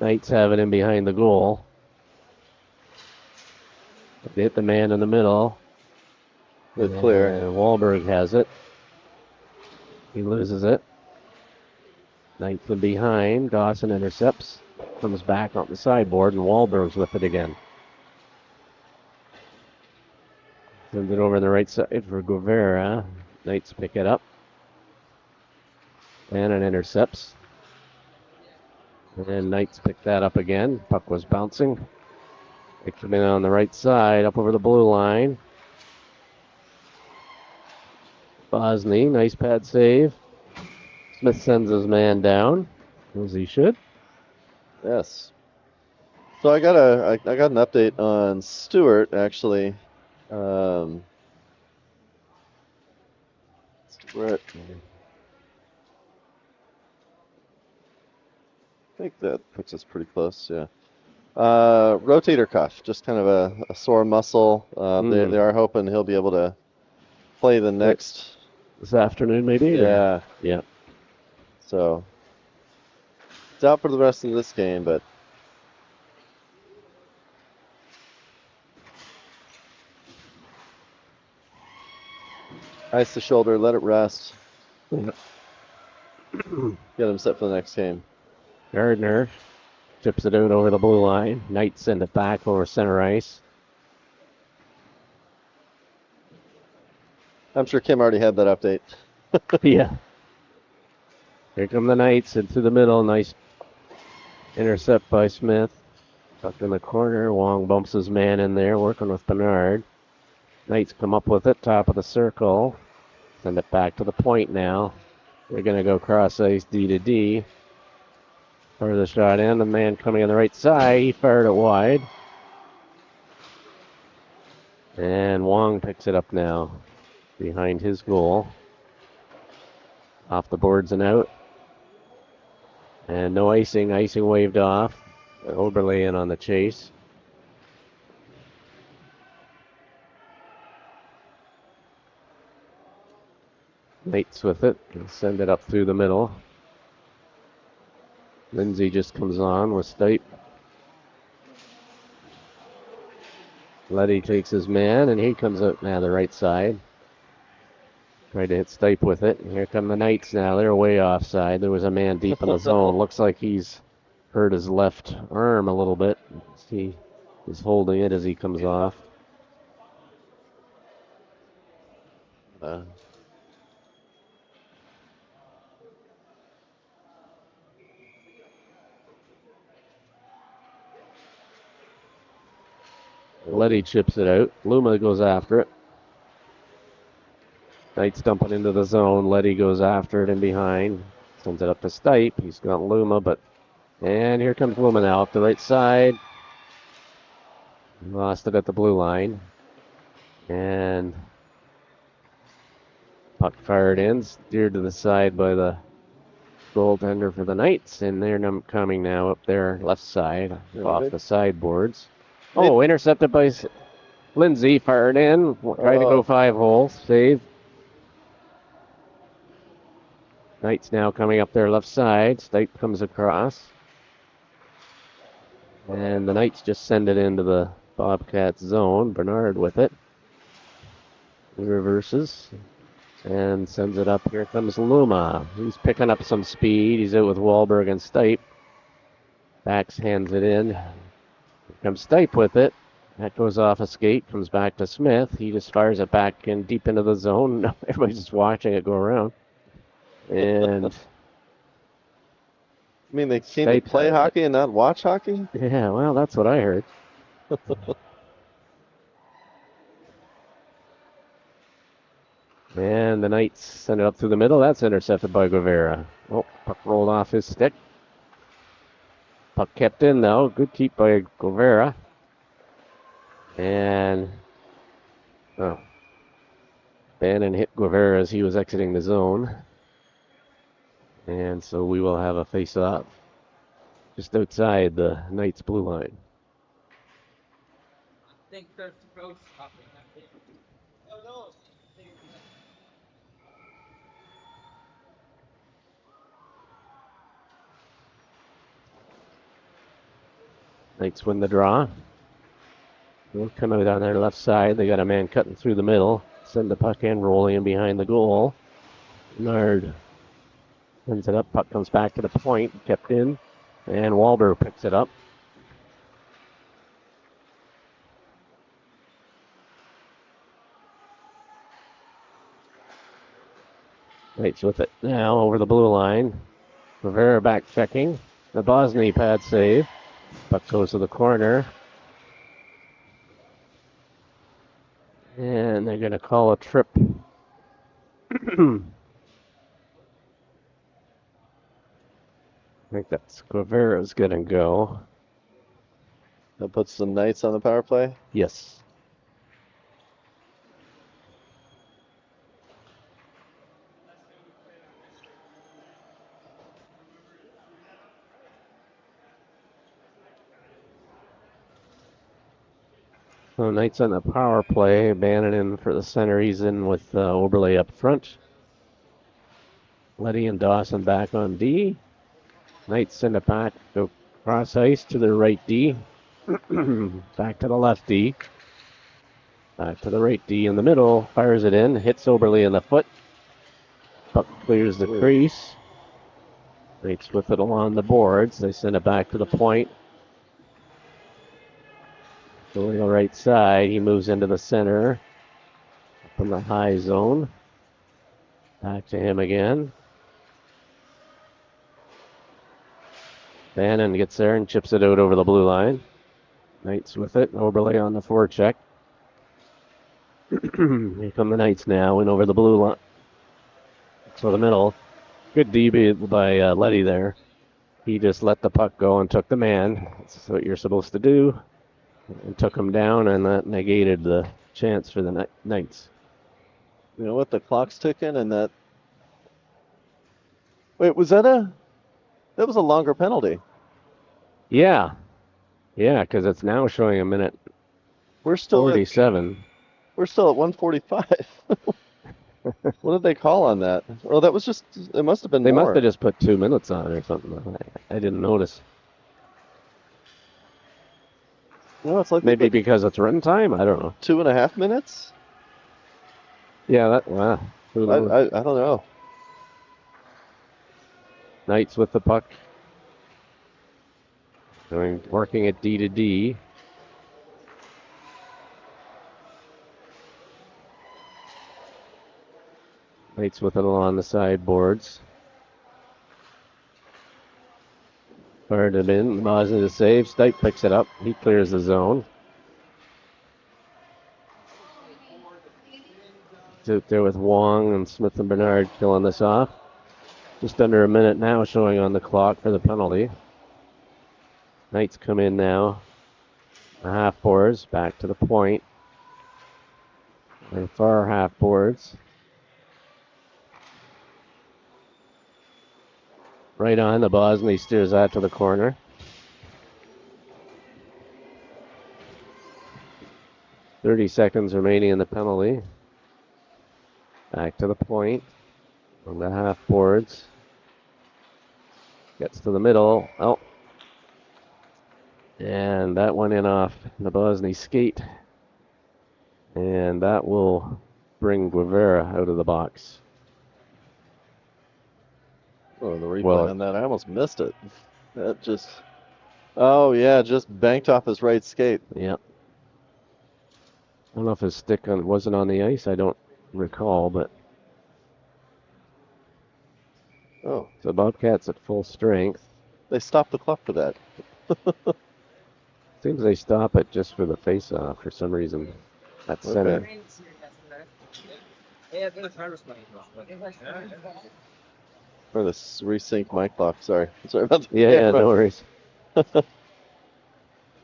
Knights have it in behind the goal. They hit the man in the middle. Good clear. And Wahlberg has it. He loses it. Knights from behind. Dawson intercepts. Comes back on the sideboard, and Wahlberg's with it again. Sends it over on the right side for Guevara. Knights pick it up. And it intercepts. And then Knights pick that up again. Puck was bouncing. They come in on the right side, up over the blue line. Bosney, nice pad save. Smith sends his man down, as he should. Yes. So I got an update on Stewart actually. Um, Stewart, I think that puts us pretty close. Yeah. Rotator cuff, just kind of a sore muscle. They are hoping he'll be able to play the next. This afternoon, maybe? Yeah. Yeah. So it's out for the rest of this game, but ice the shoulder, let it rest. Yeah. Get him set for the next game. Gardner chips it out over the blue line. Knights send it back over center ice. I'm sure Kim already had that update. Yeah. Here come the Knights into the middle. Nice intercept by Smith. Tucked in the corner. Wong bumps his man in there, working with Bernard. Knights come up with it, top of the circle. Send it back to the point now. They're going to go cross ice D to D. Fire the shot in. The man coming on the right side. He fired it wide. And Wong picks it up now behind his goal. Off the boards and out. And no icing. Icing waved off. Oberlin on the chase. Knights with it. Send it up through the middle. Lindsay just comes on with Stipe. Letty takes his man, and he comes up now the right side. Tried to hit Stipe with it. And here come the Knights now. They're way offside. There was a man deep in the zone. Looks like he's hurt his left arm a little bit. He is holding it as he comes off. Letty chips it out. Luma goes after it. Knights dumping into the zone. Letty goes after it and behind. Sends it up to Stipe. He's got Luma, but... And here comes Luma now up the right side. Lost it at the blue line. And... puck fired in. Steered to the side by the goaltender for the Knights. And they're coming now up their left side. Off the sideboards. Oh, intercepted by Lindsay. Fired in. Trying to go 5-hole. Save. Knights now coming up their left side. Stipe comes across. And the Knights just send it into the Bobcats zone. Bernard with it. He reverses and sends it up. Here comes Luma. He's picking up some speed. He's out with Wahlberg and Stipe. Backs hands it in. Here comes Stipe with it. That goes off a skate. Comes back to Smith. He just fires it back in deep into the zone. Everybody's just watching it go around. And... I mean, they can't play hockey and not watch hockey? Yeah, well, that's what I heard. And the Knights send it up through the middle. That's intercepted by Guevara. Oh, puck rolled off his stick. Puck kept in, though. Good keep by Guevara. And... oh. Bannon hit Guevara as he was exiting the zone. And so we will have a face-off just outside the Knights' blue line. I think there's both stopping. Oh no. Knights win the draw. They'll come out on their left side. They got a man cutting through the middle. Send the puck in, rolling in behind the goal. Nard sends it up. Puck comes back to the point. Kept in. And Wahlberg picks it up. Knights with it now over the blue line. Rivera back checking. The Bosny pad save. Puck goes to the corner. And they're going to call a trip. I think that's Guevara's going to go. That puts the Knights on the power play. Yes. So Knights on the power play. Bannon in for the center. He's in with Oberle up front. Letty and Dawson back on D. Knights send it back. Go cross ice to the right D. Back to the left D. Back to the right D in the middle. Fires it in. Hits Oberle in the foot. Puck clears the crease. Knights with it along the boards. They send it back to the point. Going the right side. He moves into the center. From the high zone. Back to him again. Bannon gets there and chips it out over the blue line. Knights with it. Oberle on the forecheck. Here come the Knights now and over the blue line. So the middle. Good DB by Letty there. He just let the puck go and took the man. That's what you're supposed to do. And took him down, and that negated the chance for the Knights. You know what? The clock's ticking, and that. Wait, was that a? That was a longer penalty. Yeah. Yeah, because it's now showing a minute We're still 47. We're still at 145. What did they call on that? Well, that was just. It must have been They more. must have just put 2 minutes on it or something. I didn't notice. No, it's like Maybe because it's run time? I don't know. 2.5 minutes. Yeah, that. Wow. Who knows? I don't know. Knights with the puck. Working at D to D. Knights with it along the sideboards. Fired it in. Bosnia to save. Stipe picks it up. He clears the zone. It's out there with Wong and Smith and Bernard killing this off. Just under a minute now showing on the clock for the penalty. Knights come in now. The half boards back to the point. And far half boards. Right on, the Bosnia steers that to the corner. .30 seconds remaining in the penalty. Back to the point. On the half boards. Gets to the middle. Oh. And that went in off the Bosnia skate. And that will bring Guevara out of the box. Oh, the replay Well, on that. I almost missed it. That just. Oh, yeah, just banked off his right skate. Yeah. I don't know if his stick wasn't on the ice. I don't recall, but. Oh. So Bobcats at full strength. They stopped the clock for that. Seems they stop it just for the face-off for some reason. At center. Okay. Or the resync my clock. Sorry about that. Yeah, no worries.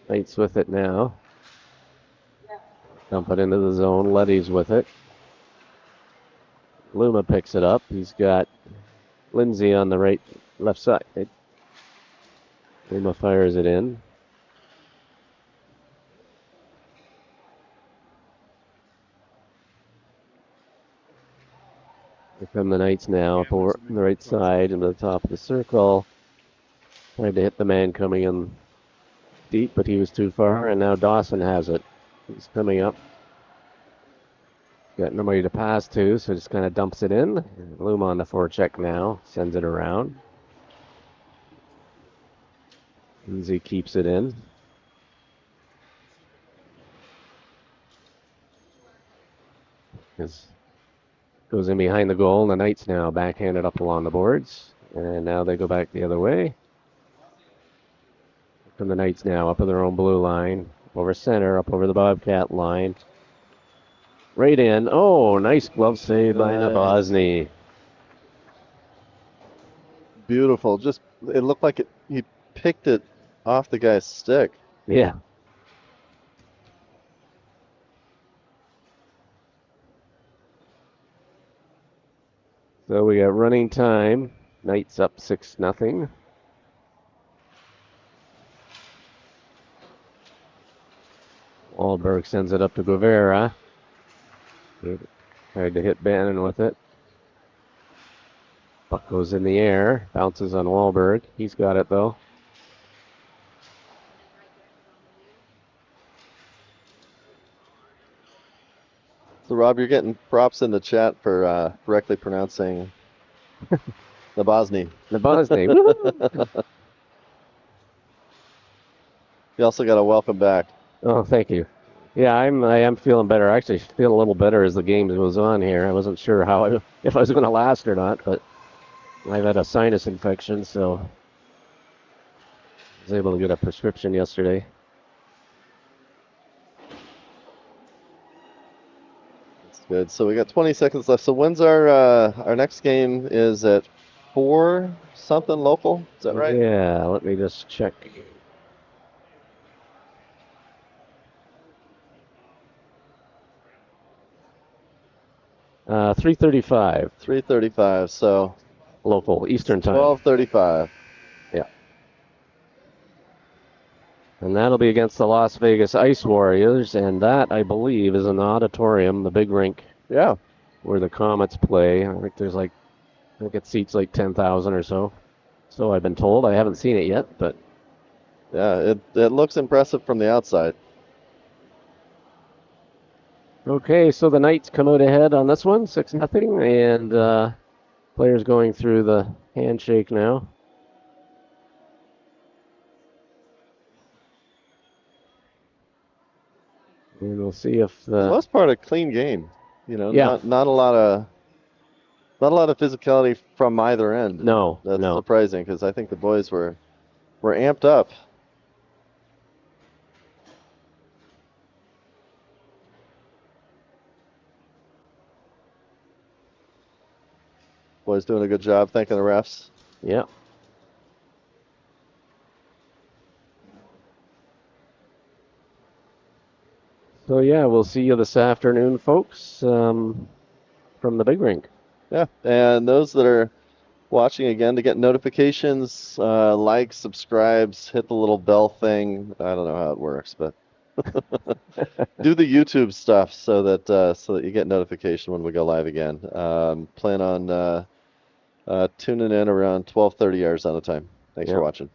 Knights with it now. Dump it into the zone. Letty's with it. Luma picks it up. He's got Lindsay on the left side. Luma fires it in. Here come the Knights now up over the right side into the top of the circle. Tried to hit the man coming in deep, but he was too far, and now Dawson has it. He's coming up. Got nobody to pass to, so just kind of dumps it in. Luma on the forecheck now, sends it around. Lindsay keeps it in. Goes in behind the goal, and the Knights now backhanded up along the boards. And now they go back the other way. From the Knights now, up in their own blue line. Over center, up over the Bobcat line. Right in. Oh, nice glove save by Nabozny. beautiful. Just it looked like he picked it off the guy's stick. Yeah. So we got running time. Knights up 6-0. Wahlberg sends it up to Guevara. He tried to hit Bannon with it. Puck goes in the air, bounces on Wahlberg. He's got it though. So Rob, you're getting props in the chat for correctly pronouncing the Bosny. The Bosny. Woo! You also got a welcome back. Oh, thank you. Yeah, I am feeling better. I actually feel a little better as the game goes on here. I wasn't sure if I was going to last or not, but I've had a sinus infection, so I was able to get a prescription yesterday. That's good. So we got 20 seconds left. So when's our next game? Is at 4 something local? Is that right? Yeah, let me just check. 3:35 3:35. So local Eastern time. 12:35. Yeah. And that'll be against the Las Vegas Ice Warriors, and that, I believe, is in the auditorium, the big rink Yeah. where the Comets play. I think it seats like 10,000 or so. So I've been told. I haven't seen it yet, but Yeah. It looks impressive from the outside. okay. So the Knights come out ahead on this one, 6-0, and players going through the handshake now. And we'll see if For the most part, a clean game. You know, Yeah. not a lot of physicality from either end. No, That's no. surprising because I think the boys were amped up. Boys doing a good job. Thanking the refs. Yeah. So yeah, we'll see you this afternoon, folks, from the big rink. Yeah, and those that are watching again to get notifications, like, subscribes, hit the little bell thing. I don't know how it works, but do the YouTube stuff so that you get notification when we go live again. Plan on tuning in around 12:30 Arizona time. Thanks for watching.